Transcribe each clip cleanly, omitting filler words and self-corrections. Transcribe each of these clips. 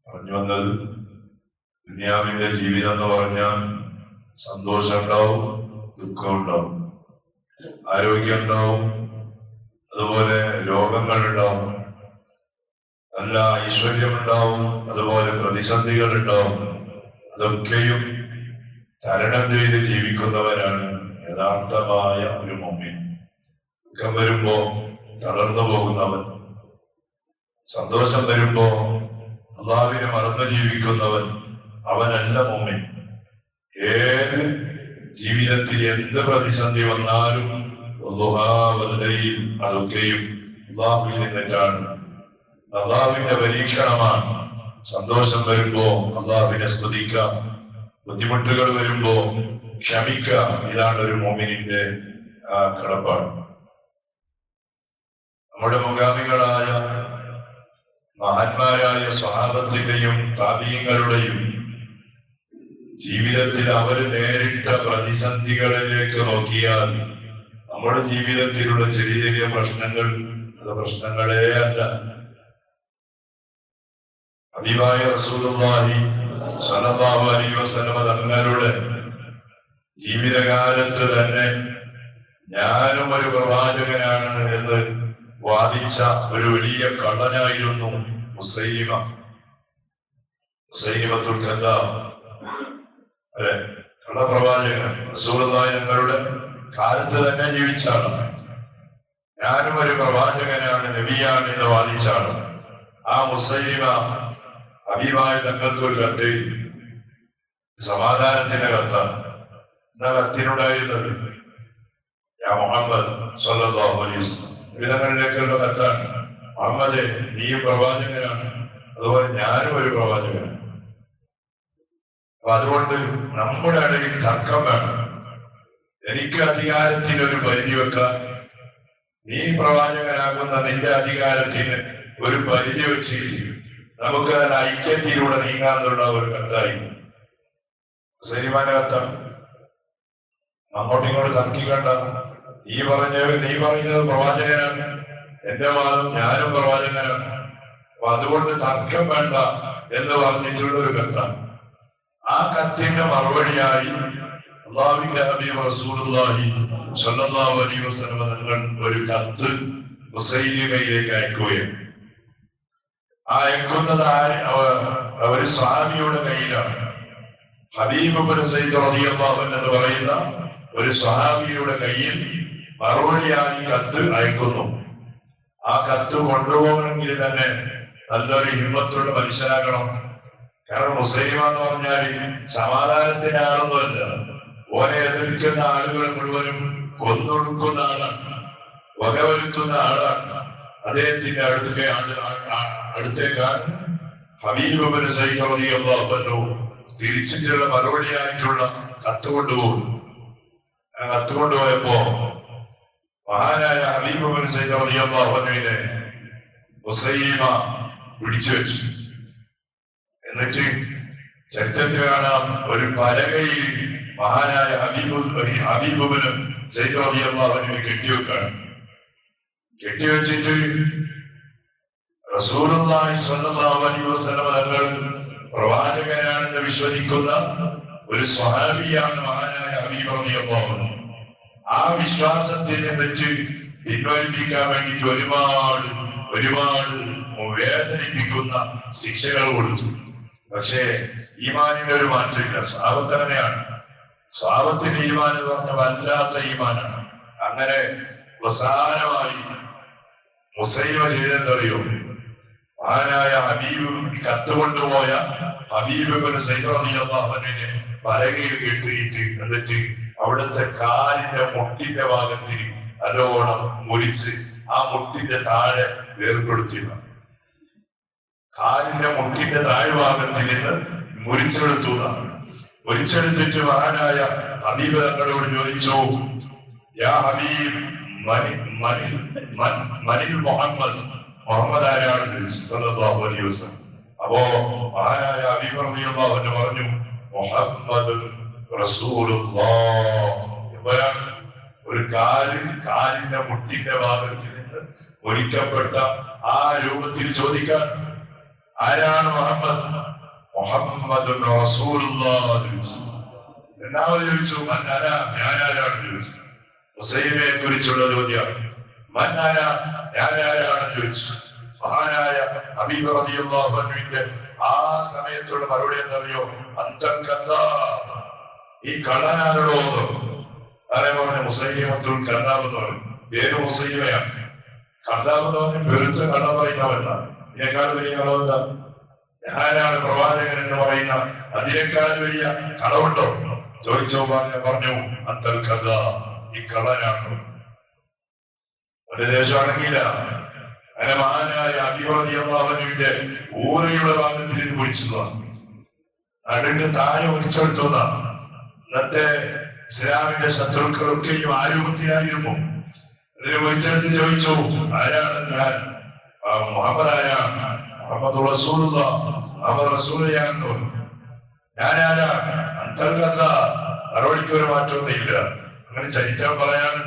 പറഞ്ഞു വന്നത് ദുനിയാവിന്റെ ജീവിതം എന്ന് പറഞ്ഞാൽ സന്തോഷം ഉണ്ടാവും, ദുഃഖം ഉണ്ടാവും, ആരോഗ്യം ഉണ്ടാവും, അതുപോലെ രോഗങ്ങൾ ഉണ്ടാവും, നല്ല ഐശ്വര്യം ഉണ്ടാവും, അതുപോലെ പ്രതിസന്ധികൾ ഉണ്ടാവും. അതൊക്കെയും തരണം ചെയ്ത് ജീവിക്കുന്നവരാണ് യഥാർത്ഥമായ ഒരു മുഅ്മിൻ. ദുഃഖം വരുമ്പോ തളർന്നു പോകുന്നവൻ, സന്തോഷം വരുമ്പോ അല്ലാഹുവിനെ മറന്നു ജീവിക്കുന്നവൻ, അവനല്ല മുഅ്മിൻ. ഏത് ജീവിതത്തിൽ എന്ത് പ്രതിസന്ധി വന്നാലും അതൊക്കെയും അല്ലാഹുവിൽ നിന്നിട്ടാണ്, അല്ലാഹുവിന്റെ പരീക്ഷണമാണ്. സന്തോഷം വരുമ്പോ അല്ലാഹുവിനെ സ്തുതിക്കാം, ബുദ്ധിമുട്ടുകൾ വരുമ്പോ ക്ഷമിക്കാം. ഇതാണ് ഒരു മുഅ്മിനിന്റെ കടപ്പാട്. നമ്മുടെ മുൻഗാമികളായ മഹാന്മാരായ സ്വഹാബത്തിന്റെയും താബീഈങ്ങളുടെയും ജീവിതത്തിൽ അവർ നേരിട്ട പ്രതിസന്ധികളിലേക്ക് നോക്കിയാൽ നമ്മുടെ ജീവിതത്തിലുള്ള ചെറിയ ചെറിയ പ്രശ്നങ്ങൾ അത് പ്രശ്നങ്ങളേ അല്ല. ഹബീബായ റസൂലുള്ളാഹി സ്വല്ലല്ലാഹു അലൈഹി വസല്ലം തങ്ങളുടെ ജീവിതകാലത്ത് തന്നെ ഞാനും ഒരു പ്രവാചകനാണ് എന്ന് വാദിച്ച ഒരു വലിയ കള്ളനായിരുന്നു മുസൈലിമത്തുൽ കദ്ദാബ്. അല്ലെ, കള്ളപ്രവാചകൻ. റസൂലുള്ളാഹി തങ്ങളുടെ കാലത്ത് തന്നെ ജീവിച്ച ആളാണ്. ഞാനും ഒരു പ്രവാചകനാണ്, നബിയാണ് എന്ന് വാദിച്ച ആളാണ്. ആ മുസൈലിമ ഹബീബായ തങ്ങൾക്ക് ഒരു കത്ത്, സമാധാനത്തിന്റെ കത്താണ്. എന്താ കത്തിനുണ്ടായിരുന്നത്? യാ മുഹമ്മദ് സ്വല്ലല്ലാഹു അലൈഹി വസല്ലം, വിധങ്ങളിലേക്കുള്ള കത്താണ്. മുഹമ്മദേ, നീയും പ്രവാചകനാണ്, അതുപോലെ ഞാനും ഒരു പ്രവാചകനാണ്. അപ്പൊ അതുകൊണ്ട് നമ്മുടെ ഇടയിൽ തർക്കം വേണം. എനിക്ക് അധികാരത്തിന് ഒരു പരിധി വെക്കാൻ, നീ പ്രവാചകനാകുന്ന നിന്റെ അധികാരത്തിന് ഒരു പരിധി വെച്ച് നമുക്ക് അതിന് ഐക്യത്തിലൂടെ നീങ്ങാന്നുള്ള ഒരു കത്തായി. സൈനിമാന്റെ കത്താണ്. അങ്ങോട്ടും ഇങ്ങോട്ട് തർക്കിക്കണ്ട. നീ പറയുന്നത് പ്രവാചകനാണ്, എന്റെ വാദം ഞാനും പ്രവാചകനാണ്. അപ്പൊ അതുകൊണ്ട് തർക്കം വേണ്ട എന്ന് പറഞ്ഞിട്ടുള്ള ഒരു കത്താണ്. ആ കത്തിന്റെ മറുപടിയായി അല്ലാഹുവിന്റെ ഹബീബ് റസൂലുള്ളാഹി സ്വല്ലല്ലാഹു അലൈഹി വസല്ലം തങ്ങൾ ഒരു കത്ത് മുസൈലിമയിലേക്ക് അയക്കുകയാണ്. അയക്കുന്നത് ഒരു സ്വഹാബിയുടെ കയ്യിലാണ്. ഹബീബ് ഇബ്നു സയ്യിദ് റളിയല്ലാഹു അൻഹു എന്ന് പറയുന്ന ഒരു സ്വഹാബിയുടെ കയ്യിൽ മറുപടിയായി കത്ത് അയക്കുന്നു. ആ കത്ത് കൊണ്ടുപോകണമെങ്കിൽ തന്നെ നല്ലൊരു ഹിമ്മത്തുള്ള മനുഷ്യനാകണം. കാരണം മുസൈലിമ എന്ന് പറഞ്ഞാൽ സമാധാനത്തിന്റെ ആളൊന്നുമല്ല. ഓനെ എതിർക്കുന്ന ആളുകളെ മുഴുവനും കൊന്നൊടുക്കുന്ന ആളാണ്, വകവരുത്തുന്ന ആളാണ്. അദ്ദേഹത്തിന്റെ അടുത്തേക്കാണ് ഹബീബ് ഇബ്നു സയ്യിദ് റളിയല്ലാഹു അൻഹു തിരിച്ചിട്ടുള്ള മറുപടിയായിട്ടുള്ള കത്ത് കൊണ്ടുപോകുന്നു. കത്ത് കൊണ്ടുപോയപ്പോ മഹാനായ ഹബീബ് ഇബ്നു സയ്യിദ് റളിയല്ലാഹു അൻഹുവിനെ മുസൈലിമ പിടിച്ചു വെച്ചു. എന്നിട്ട് ചരിത്രത്തിൽ കാണാം, ഒരു പലകയിൽ മഹാനായ ഹബീബ് ഇബ്നു സയ്യിദ് റളിയല്ലാഹു അൻഹുവിനെ കെട്ടിവെക്കാണ്. കെട്ടിവെച്ചിട്ട് റസൂലുള്ളാഹി സ്വല്ലല്ലാഹു അലൈഹി വസല്ലം തങ്ങൾ പ്രവാചകനാണെന്ന് വിശ്വസിക്കുന്ന ഒരു സ്വഹാബിയാണ് മഹാനായ ഹബീബ് റളിയല്ലാഹു അൻഹു. ആ വിശ്വാസത്തിൽ നിന്നിട്ട് പിൻവലിപ്പിക്കാൻ വേണ്ടിയിട്ട് ഒരുപാട് വേദനിപ്പിക്കുന്ന ശിക്ഷകൾ കൊടുത്തു. പക്ഷേ ഈമാനിന്റെ ഒരു മാറ്റമില്ല. സ്വഭാവത്ത് അങ്ങനെയാണ്. സ്വഭാവത്തിന്റെ ഈമാൻ എന്ന് പറഞ്ഞ വല്ലാത്ത ഈമാനാണ്. അങ്ങനെ അവസാനമായി മുസൈലിമ ചെയ്തെന്തറിയോ? മഹാനായ ഹബീബ് കത്ത് കൊണ്ടുപോയ ഹബീബ് ഇബ്നു സയ്യിദ് റളിയല്ലാഹു അൻഹുവിനെ പലകയിൽ കെട്ടിയിട്ട് എന്നിട്ട് അവിടുത്തെ കാലിന്റെ മുട്ടിന്റെ ഭാഗത്തിൽ നല്ലോണം മുറിച്ച് ആ മുട്ടിന്റെ താഴെ വേർപെടുത്തുക. കാലിന്റെ മുട്ടിന്റെ താഴ്ഭാഗത്തിൽ നിന്ന് മുറിച്ചെടുത്തിട്ട് മഹാനായ ഹബീബ് തങ്ങളോട് ചോദിച്ചു, യാ ഹബീബ് മനിൽ മുഹമ്മദ് ആരാണ്? സല്ലല്ലാഹു അലൈഹി വസല്ലം. അപ്പോ മഹാനായ ഹബീബ് റളിയല്ലാഹു അൻഹു പറഞ്ഞു, മുഹമ്മദ് റസൂലുള്ളാഹ്. ഒരു കാലിന്റെ മുട്ടിന്റെ ഭാഗത്തിൽ നിന്ന് ഒരുക്കപ്പെട്ട ആ രൂപത്തിൽ ചോദിക്കാൻ, ആരാണ് മുഹമ്മദ്? മുഹമ്മദുൻ റസൂലുള്ളാഹ്. രണ്ടാമത് ചോദിച്ചു, മന്നാന, ഞാനാരാണ് ചോദിച്ചു. മുസൈലിമയെ കുറിച്ചുള്ള ചോദ്യം, മന്നാന, ഞാനാരാണെന്ന് ചോദിച്ചു. മഹാനായ ഹബീബ് റളിയല്ലാഹു അൻഹുവിന്റെ ആ സമയത്തുള്ള മറുപടി എന്നറിയോ? അന്തൽ കദ്ദാബ്, ഈ കള്ളനാരോടോ? ആരെ പറഞ്ഞ? മുസൈലിമത്തുൽ കദ്ദാബ് എന്ന് പറയും. പേര് മുസൈലിമയാണ്. കദ്ദാബ് എന്ന് പറഞ്ഞ പെരുത്ത കള്ളം പറയുന്നവല്ല. ഇതിനേക്കാൾ വലിയ കളവെന്താ? ഞാനാണ് പ്രവാചകൻ എന്ന് പറയുന്ന അതിനേക്കാൾ വലിയ കളവുണ്ടോ? ചോദിച്ചോ പറഞ്ഞു, അന്തൽ കദ്ദാബ്, ഈ കള്ളനാണ്. ഒരു ദേശമാണെങ്കില അങ്ങനെ മഹാനായ ഹബീബ് റളിയല്ലാഹു അൻഹുവിന്റെ ഊരയുടെ ഭാഗത്തിൽ ഇത് കുഴിച്ചതാണ്. നടുക്ക് താഴെ ഒലിച്ചെടുത്തതാണ്. ഇന്നത്തെ ഇസ്ലാമിന്റെ ശത്രുക്കളൊക്കെയും ആ രൂപത്തിലായിരുന്നു. അതിന് ഒലിച്ചെടുത്ത് ചോദിച്ചു, ആരാണ്? ഞാൻ മുഹമ്മദ്. ആരാണ്? മുഹമ്മദ് റസൂലുള്ളാഹ്, മുഹമ്മദ് റസൂലുള്ളാഹിയാണെന്ന് പറഞ്ഞു. ഞാനാരാണ്? അന്തർഗത. മറുപടിക്ക് ഒരു മാറ്റമൊന്നുമില്ല. അങ്ങനെ ചരിത്രം പറയാണ്,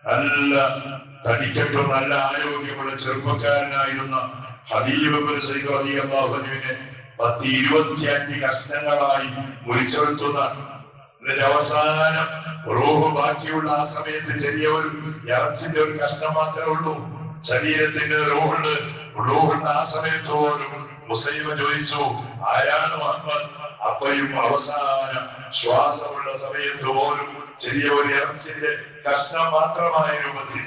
നല്ല തടിക്കട്ടും നല്ല ആരോഗ്യമുള്ള ചെറുപ്പക്കാരനായിരുന്ന ഹബീബ് ഇബ്നു സയ്യിദ് റളിയല്ലാഹു അൻഹുവിനെ 10-25 കഷ്ണങ്ങളായി മുറിച്ചെടുത്തുന്ന, ഇതിന്റെ അവസാനം റൂഹ് ബാക്കിയുള്ള ആ സമയത്ത് ചെറിയ ഒരു ഇറച്ചിന്റെ ഒരു കഷ്ണം മാത്രമേ ഉള്ളൂ. ശരീരത്തിന്റെ റൂഹുണ്ട്. ആ സമയത്ത് പോലും മുസൈലിമ ചോദിച്ചു, ആരാണ് മുഹമ്മദ്? അപ്പയും അവസാന ശ്വാസമുള്ള സമയത്ത് പോലും ചെറിയ ഒരു ഇറച്ചിന്റെ കഷ്ണം മാത്രമായ രൂപത്തിൽ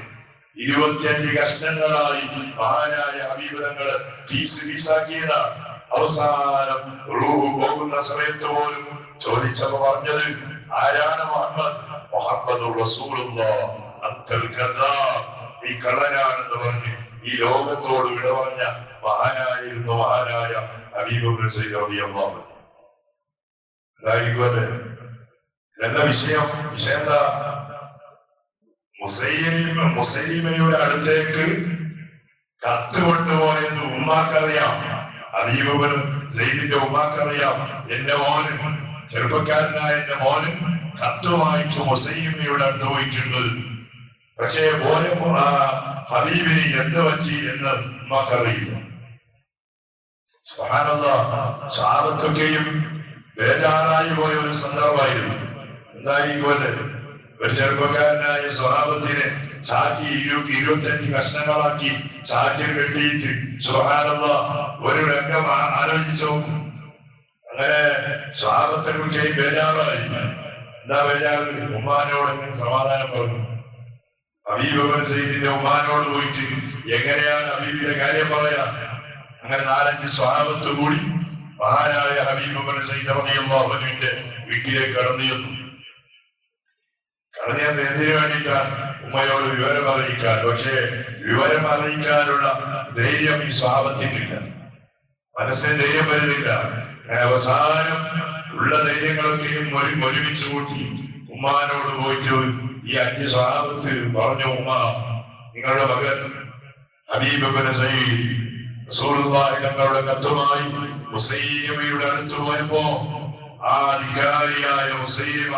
25 കഷ്ണങ്ങളായി മഹാനായ ഹബീബ് തങ്ങൾ പീസാക്കിയതാണ്. അവസാനം റൂഹ് പോകുന്ന സമയത്ത് പോലും ചോദിച്ചപ്പോ പറഞ്ഞത്, ആരാണ് മുഹമ്മദ്? മുഹമ്മദ് റസൂലുള്ളാഹ്, അന്തൽ കദ്ദാബ്, ഈ കള്ളനാണെന്ന് പറഞ്ഞ് ഈ ലോകത്തോട് വിട പറഞ്ഞ മഹാനായിരുന്നു മഹാനായ ഹബീബ് ഇബ്നു സയ്യിദ് റളിയല്ലാഹു അൻഹു. അതായിരിക്കുമല്ലേ ഇതെന്താ വിഷയം? എന്താ? മുസൈലിമയുടെ അടുത്തേക്ക് കത്ത് കൊണ്ടുപോയത് ഉമ്മാക്കറിയാം. ഹബീബ് ഇബ്നു സയ്യിദിന്റെ ഉമ്മാക്കറിയാം. എന്റെ മോന്, ചെറുപ്പക്കാരനായ എന്റെ മോന് കത്തുമായിട്ട് മുസൈലിമയുടെ അടുത്ത് പോയിട്ടുണ്ട്. പക്ഷേ പോയ ഹബീബിന് എന്ത് പറ്റി എന്ന് ഉമ്മാക്കറിയില്ല. സുബ്ഹാനല്ലാഹ്, സ്വഹാബത്തൊക്കെയും ബേജാറായി പോയ ഒരു സന്ദർഭമായിരുന്നു. എന്തായിരിക്കുമല്ലേ? ഒരു ചെറുപ്പക്കാരനായ സ്വഹാബത്തിനെ ചാറ്റി 25 കഷ്ണങ്ങളാക്കി ചാറ്റിൽ കെട്ടിയിട്ട്, സുബ്ഹാനല്ലാഹ്, ഒരു രംഗം ആലോചിച്ചു. അങ്ങനെ സ്വഹാബത്തിനൊക്കെ ബേജാറായി. എന്താ ബേജാറ്? ഉമ്മാനോട് ഇങ്ങനെ സമാധാനം പറഞ്ഞു. ഹബീബ് ഇബ്നു സയ്യിദിന്റെ ഉമ്മാനോട് പോയിട്ട് എങ്ങനെയാണ് ഹബീബിന്റെ കാര്യം പറയാ? അങ്ങനെ 4-5 സ്വഹാബത്ത് കൂടി മഹാനായ ഹബീബ് ഇബ്നു സയ്യിദ് റളിയല്ലാഹു അൻഹുവിന്റെ വീട്ടിലേക്ക് കടന്നു ചെന്നു. എന്തിനു വേണ്ടിയിട്ടാണ്? ഉമ്മയോട് വിവരം അറിയിക്കാൻ. പക്ഷേ വിവരം അറിയിക്കാനുള്ള ധൈര്യം ഈ സ്വഹാബത്തിനില്ല. മനസ്സിന് ധൈര്യം വരുന്നില്ല. അവസാനം ഉള്ള ധൈര്യങ്ങളൊക്കെയും ഒരുമിച്ച് കൂട്ടി ഉമ്മാനോട് പോയിട്ട് ഈ 5 സ്വഹാബത്ത് പറഞ്ഞു, ഉമ്മ, നിങ്ങളുടെ മകൻ ഹബീബ് ഇബ്നു സയ്യിദ് റസൂലുള്ളാഹി തങ്ങളുടെ കത്തുമായി മുസൈലിമയുടെ അടുത്ത് പോയപ്പോ ആ അധികാരിയായ മുസൈലിമ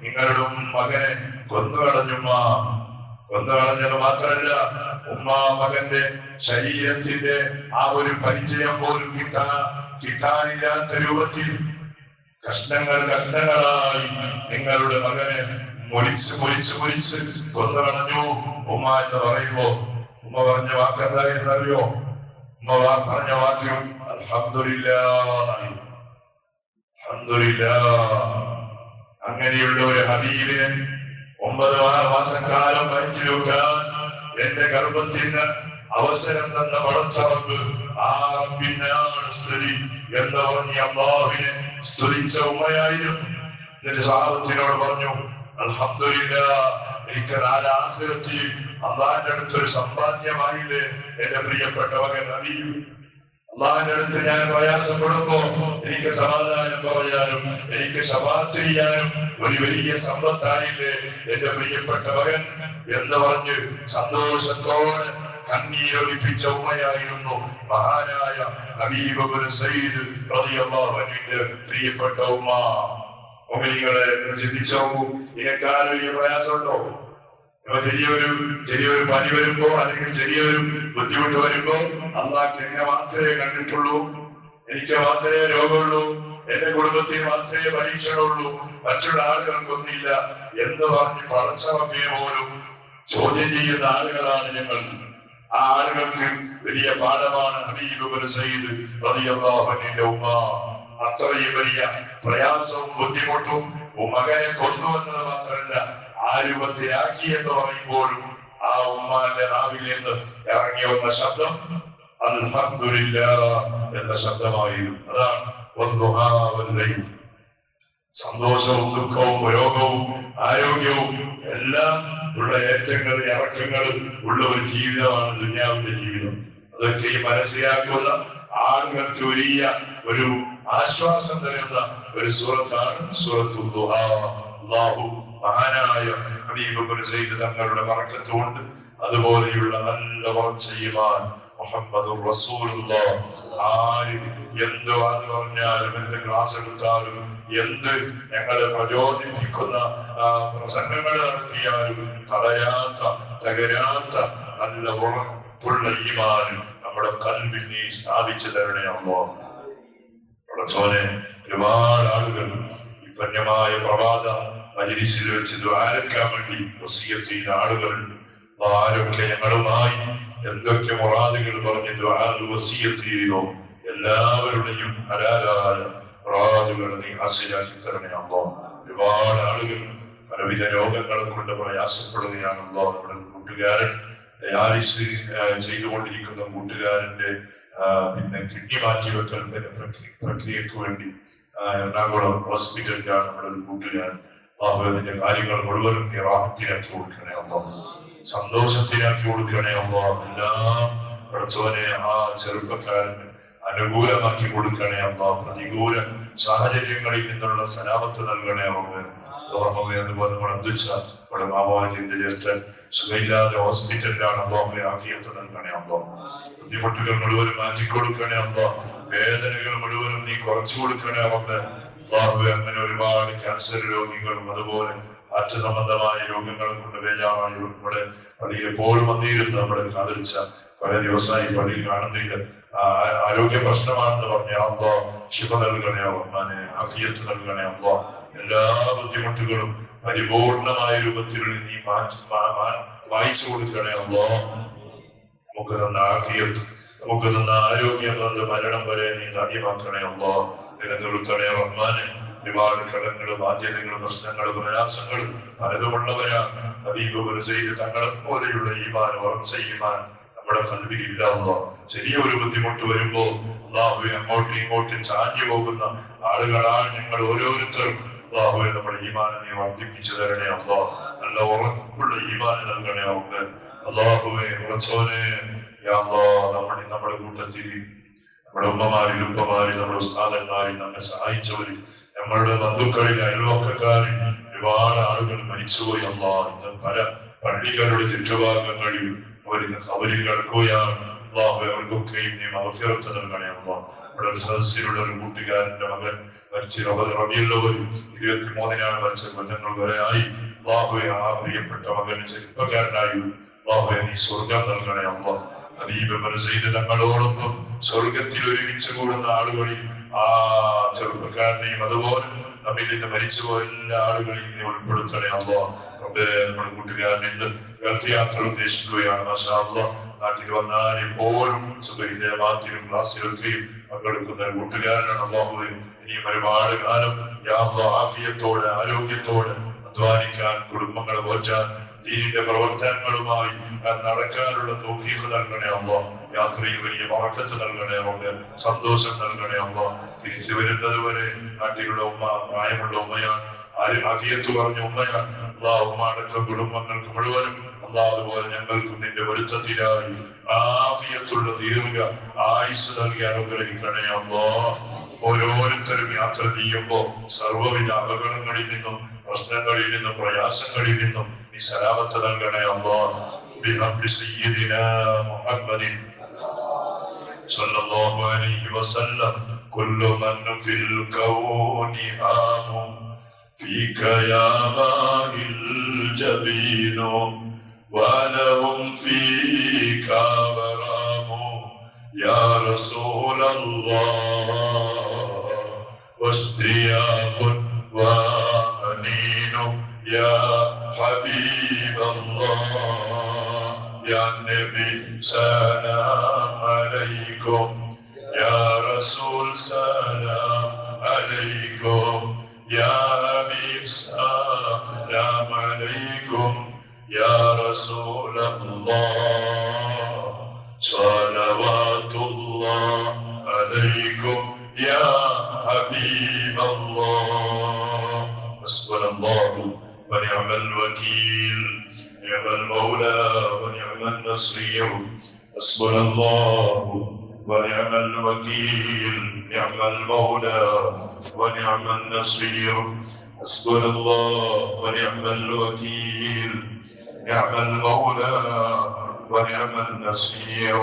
നിങ്ങളുടെ മകനെ കൊന്നുകളഞ്ഞുമ്മ. കൊന്നുകളഞ്ഞത് മാത്രല്ല, ഉമ്മ മകന്റെ ശരീരത്തിന്റെ ആ ഒരു പരിചയം പോലും കിട്ടാനില്ലാത്ത രൂപത്തിൽ കഷ്ണങ്ങളായി നിങ്ങളുടെ മകനെ മുറിച്ച് കൊന്നുകളഞ്ഞു ഉമ്മ എന്ന് പറയുമ്പോ ഉമ്മ പറഞ്ഞ വാക്ക് എന്തായിരുന്നു അറിയോ? ഉമ്മ പറഞ്ഞ വാക്ക് അൽഹംദുലില്ലാഹ്. അങ്ങനെയുള്ള ഒരു ഹബീബിനെ 9 മാസക്കാലം വഞ്ചിക്കാൻ എന്റെ ഗർഭത്തിന് അവസരം തന്ന പടച്ചറബ്, ആ റബ്ബിനാണ് സ്തുതി എന്ന് പറഞ്ഞ് അല്ലാഹുവിനെ സ്തുതിച്ച ഉമ്മയായിരുന്നു. എന്നിട്ട് സ്വഹാബത്തിനോട് പറഞ്ഞു, അൽഹംദുലില്ലാഹ്, എനിക്ക് ആഖിറത്തിൽ അള്ളാഹിന്റെ അടുത്തൊരു സമ്പാദ്യമായില്ലേ എന്റെ പ്രിയപ്പെട്ട മകൻ ഹബീബ്. അള്ളാഹിന്റെ അടുത്ത് ഞാൻ പ്രയാസപ്പെടുമ്പോ എനിക്ക് സമാധാനം പറയാനും എനിക്ക് ശഫാഅത്ത് ചെയ്യാനും ഒരു വലിയ സമ്പത്തായില്ലേ എന്റെ പ്രിയപ്പെട്ട മകൻ എന്ന് പറഞ്ഞ് സന്തോഷത്തോടെ കണ്ണീരൊലിപ്പിച്ച ഉമ്മയായിരുന്നു മഹാനായ ഹബീബ് ഇബ്നു സയ്യിദ് റളിയല്ലാഹു അൻഹുവിന്റെ പ്രിയപ്പെട്ട ഉമ്മ. മുഅ്മിനീങ്ങളെ ചിന്തിച്ചു നോക്കൂ, ഇതിനേക്കാൾ വലിയ പ്രയാസമുണ്ടോ? ചെറിയൊരു പനി വരുമ്പോ അല്ലെങ്കിൽ ചെറിയൊരു ബുദ്ധിമുട്ട് വരുമ്പോ അള്ളാഹ് എന്നെ മാത്രമേ കണ്ടിട്ടുള്ളൂ, എനിക്ക് മാത്രമേ രോഗമുള്ളൂ, എന്റെ കുടുംബത്തിന് മാത്രമേ പരീക്ഷണമുള്ളൂ, മറ്റുള്ള ആളുകൾക്കൊന്നില്ല എന്ന് പറഞ്ഞ് പടച്ചവനെ പോലും ചോദ്യം ചെയ്യുന്ന ആളുകളാണ് ഞങ്ങൾ. ആ ആളുകൾക്ക് വലിയ പാഠമാണ് ഹബീബ് ഇബ്നു സയ്യിദ് റളിയല്ലാഹു അൻഹുവിന്റെ ഉമ്മ. അത്രയും വലിയ പ്രയാസവും ബുദ്ധിമുട്ടും മകനെ കൊന്നു എന്നത് മാത്രമല്ല, ആ രൂപത്തിലാക്കി എന്ന് പറയുമ്പോഴും ആ ഉമ്മാന്റെ നാവിൽ നിന്ന് ഇറങ്ങി വന്ന ശബ്ദം അൽഹംദുലില്ലാഹ് എന്ന ശബ്ദമായിരുന്നു. അതാണ് സന്തോഷവും ദുഃഖവും രോഗവും ആരോഗ്യവും എല്ലാം ഉള്ള ഏറ്റങ്ങളും ഇറക്കങ്ങളും ഉള്ള ഒരു ജീവിതമാണ് ദുനിയാവിന്റെ ജീവിതം. അതൊക്കെ ഈ മനസ്സിലാക്കുന്ന ആളുകൾക്ക് വലിയ ഒരു ആശ്വാസം തരുന്ന ഒരു സൂറത്താണ് സൂറത്തുൽ ദുഹാ. അല്ലാഹു മഹാനായ ഹബീബ് ഇബ്നു സയ്യിദ് തങ്ങളുടെ ബറക്കത്ത് കൊണ്ട് അതുപോലെയുള്ള നല്ല ഈമാൻ മുഹമ്മദുർ റസൂലുള്ളാഹ്. ആര് എന്ത് വാത് പറഞ്ഞാലും എന്ത് ക്ലാസ് എടുത്താലും എന്ത് ഞങ്ങളെ പ്രചോദിപ്പിക്കുന്ന പ്രസംഗങ്ങൾ നടത്തിയാലും തടയാത്ത തകരാത്ത നല്ല ഉറപ്പുള്ള ഈമാൻ നമ്മുടെ കൽവിൽ നീ സ്ഥാപിച്ചു തരണേ അല്ലാഹ്. ചോനെ ഒരുപാട് ആളുകൾ ഈ പുണ്യമായ പ്രഭാത മജ്‌ലിസിൽ വെച്ച് ദുആരക്കാൻ വേണ്ടി വസിയത്ത് ചെയ്യുന്ന ആളുകളുണ്ട്. ആരൊക്കെ ഞങ്ങളുമായി എന്തൊക്കെ മുറാദുകൾ പറഞ്ഞ് ദുആ വസിയത്ത് ചെയ്തോ എല്ലാവരുടെയും ഹലാലായ മുറാദുകൾ നീ ഹാസിലാക്കി തരണേ അല്ലാഹ്. ഒരുപാട് ആളുകൾ പലവിധ രോഗങ്ങളെ കൊണ്ട് പ്രയാസപ്പെടുകയാണ് അല്ലാഹ്. നമ്മുടെ കൂട്ടുകാരൻ ഡയാലിസ് ചെയ്തുകൊണ്ടിരിക്കുന്ന കൂട്ടുകാരന്റെ പിന്നെ കിഡ്നി മാറ്റിവെക്കൽ പ്രക്രിയക്ക് വേണ്ടി എറണാകുളം ഹോസ്പിറ്റലിലാണ് നമ്മുടെ കൂട്ടുകാരൻ. അതിന്റെ കാര്യങ്ങൾ മുഴുവനും നീ റാഹത്തിലാക്കി കൊടുക്കണേ അല്ലാഹ്, സന്തോഷത്തിലാക്കി കൊടുക്കണേ അല്ലാഹ്. എല്ലാം പഠിച്ചവനെ ആ ചെറുപ്പക്കാരന് അനുകൂലമാക്കി കൊടുക്കണേ അല്ലാഹ്. പ്രതികൂല സാഹചര്യങ്ങളിൽ നിന്നുള്ള സലാമത്ത് നൽകണേ അല്ലാഹ്. അതുപോലെ നമ്മുടെ മാമാജിന്റെ ജ്യേഷ്ഠൻ സുഖമില്ലാതെ ഹോസ്പിറ്റലിലാണ് അല്ലാഹ്, ആഫിയത്ത് നൽകണേ അല്ലാഹ്. ബുദ്ധിമുട്ടുകൾ മുഴുവനും മാറ്റിക്കൊടുക്കണേ അല്ലാഹ്. വേദനകൾ മുഴുവനും നീ കുറച്ചു കൊടുക്കണേ അല്ലാഹ്. അങ്ങനെ ഒരുപാട് ക്യാൻസർ രോഗികളും അതുപോലെ ഹാർട്ട് സംബന്ധമായ രോഗങ്ങളും കൊണ്ട് ബേജാറായി നമ്മുടെ പള്ളിയിൽ എപ്പോഴും വന്നിരുന്നു. നമ്മുടെ കാതലിച്ച പല ദിവസമായി പള്ളിയിൽ കാണുന്നില്ല, ആരോഗ്യ പ്രശ്നമാണെന്ന് പറഞ്ഞ അല്ലാ ശിഫ നൽകണേ റഹ്മാനെ, ആഫിയത്ത് നൽകണേ അല്ലാ. എല്ലാ ബുദ്ധിമുട്ടുകളും പരിപൂർണമായ രൂപത്തിൽ നീ വായിച്ചു കൊടുക്കണേ അല്ലാ. നമുക്ക് തന്ന ആഫിയത്ത്, നമുക്ക് തന്ന ആരോഗ്യം തന്ന മരണം വരെ നീ ധന്യമാക്കണേ അല്ലാ. നിലനിർത്തണേ റഹ്മാനെ. ഒരുപാട് കടങ്ങൾ, ബാധ്യതകൾ, പ്രശ്നങ്ങൾ, പ്രയാസങ്ങൾ പലതുമുള്ളവരാണ്. ഹബീബ് ഇബ്നു സയ്യിദ് തങ്ങളെ പോലെയുള്ള ഈമാൻ, ഉറച്ച ഈമാൻ നമ്മുടെ ഖൽബിലില്ല അല്ലാഹ്. ചെറിയൊരു ബുദ്ധിമുട്ട് വരുമ്പോ അല്ലാഹുവേ അങ്ങോട്ടും ഇങ്ങോട്ടും ചാഞ്ഞു പോകുന്ന ആളുകളാണ് ഞങ്ങൾ ഓരോരുത്തരും. അല്ലാഹുവേ നമ്മുടെ ഈമാനെ നീ വർദ്ധിപ്പിച്ചു തരണേ അല്ലാഹ്. നല്ല ഉറപ്പുള്ള ഈമാൻ നൽകണേ അല്ലാഹ്. അല്ലാഹുവേ ഉറച്ചോനെ യാ അല്ലാഹ്, നമ്മുടെ കൂട്ടത്തിൽ നമ്മുടെ ഉമ്മമാരിൽ ഉപ്പമാരിൽ നമ്മുടെ ഉസ്താദന്മാരിൽ നമ്മെ സഹായിച്ചവരിൽ നമ്മളുടെ ബന്ധുക്കളിൽ അയൽവക്കക്കാരിൽ ഒരുപാട് ആളുകൾ മരിച്ചുപോയി അല്ലാഹ്. ഇന്ന് പല പള്ളികളുടെ ചുറ്റുഭാഗങ്ങളിൽ അവരിൽ കിടക്കുകയാണ് അല്ലാഹു. അവർക്കൊക്കെയും നീ മഗ്ഫിറത്ത് നൽകണേ അല്ലാഹ്. നമ്മുടെ ഒരു സദസ്സിലുള്ള ഒരു കൂട്ടുകാരന്റെ മകൻ മരിച്ച് റബീഉൽ അവ്വൽ 23-നാണ് മരിച്ച. കൊല്ലങ്ങൾ വരെയായി അല്ലാഹുവേ ആ പ്രിയപ്പെട്ട മകന് ചെറുപ്പക്കാരനായി അല്ലാഹുവേ നീ സ്വർഗം നൽകണേ അല്ലാഹ്. ഹബീബ് ഇബ്നു സയ്യിദ് തങ്ങളോടൊപ്പം സ്വർഗത്തിൽ ഒരുമിച്ച് കൂടുന്ന ആളുകളിൽ ആ ചെറുപ്പക്കാരനെയും അതുപോലെ നമ്മിൽ നിന്ന് മരിച്ചുപോയ എല്ലാ ആളുകളെയും നീ ഉൾപ്പെടുത്തണേ അല്ലാഹ്. നമ്മുടെ കൂട്ടുകാരൻ ഇന്ന് ഗൾഫ് യാത്ര ഉദ്ദേശിക്കുകയാണ്. മാഷാ അല്ലാഹ്, നാട്ടിൽ വന്നാൽ എപ്പോഴും സുബഹിന്റെ ജമാഅത്തിലും ക്ലാസ്സിലൊക്കെയും പങ്കെടുക്കുന്ന കൂട്ടുകാരനാണ്. അല്ലാഹുവേ ഇനിയും ഒരുപാട് കാലം യാ അല്ലാഹ് ആഫിയത്തോടെ ആരോഗ്യത്തോടെ അധ്വാനിക്കാൻ, കുടുംബങ്ങളെ പോറ്റാൻ, ദീനിന്റെ പ്രവർത്തനങ്ങളുമായി നടക്കാനുള്ള തൗഫീഖ് നൽകണേ അല്ലാഹ്. യാത്രയിൽ വലിയ ബറക്കത്ത് നൽകണേ അല്ലാഹ്, സന്തോഷം നൽകണേ അല്ലാഹ്. തിരിച്ചു വരുന്നത് വരെ നാട്ടിലുള്ള ഉമ്മ പ്രായമുള്ള ഉമ്മയാണ്, ആരും ആഫിയത്ത് പറഞ്ഞ ഉമ്മയാണ് അല്ലാഹ്. ഉമ്മ അടക്കം കുടുംബങ്ങൾക്ക് മുഴുവനും അല്ലാഹ് അതുപോലെ ഞങ്ങൾക്കും നിന്റെ പൊരുത്തത്തിലായി ആഫിയത്തുള്ള ദീർഘ ആയുസ് നൽകി അനുഗ്രഹിക്കണേ അല്ലാഹ്. ഓരോരുത്തരും യാത്ര ചെയ്യുമ്പോ സർവ്വവിധ അപകടങ്ങളിൽ നിന്നും പ്രശ്നങ്ങളിൽ നിന്നും പ്രയാസങ്ങളിൽ നിന്നും നീ സലാമത്ത് നൽകണേ അല്ലാഹ്. ബിഹബ്ബി സയ്യിദിനാ മുഹമ്മദിൻ സല്ലല്ലാഹു അലൈഹി വസല്ലം കുല്ലു മൻ ഫിൽ കൗനി ആമു ഫീക യാ മാഹിൽ ജബീനു ولهم فيك غرام يا رسول الله، واشتياق وحنين يا حبيب الله. يا نبي سلام عليكم، يا رسول سلام عليكم، يا حبيب سلام عليكم، يا رسول الله صلوات الله عليكم يا حبيب الله. حسبنا الله ونعم الوكيل، نعم المولى ونعم النصير. حسبنا الله ونعم الوكيل، نعم المولى ونعم النصير. حسبنا الله ونعم الوكيل، نعم المولى ونعم النصير.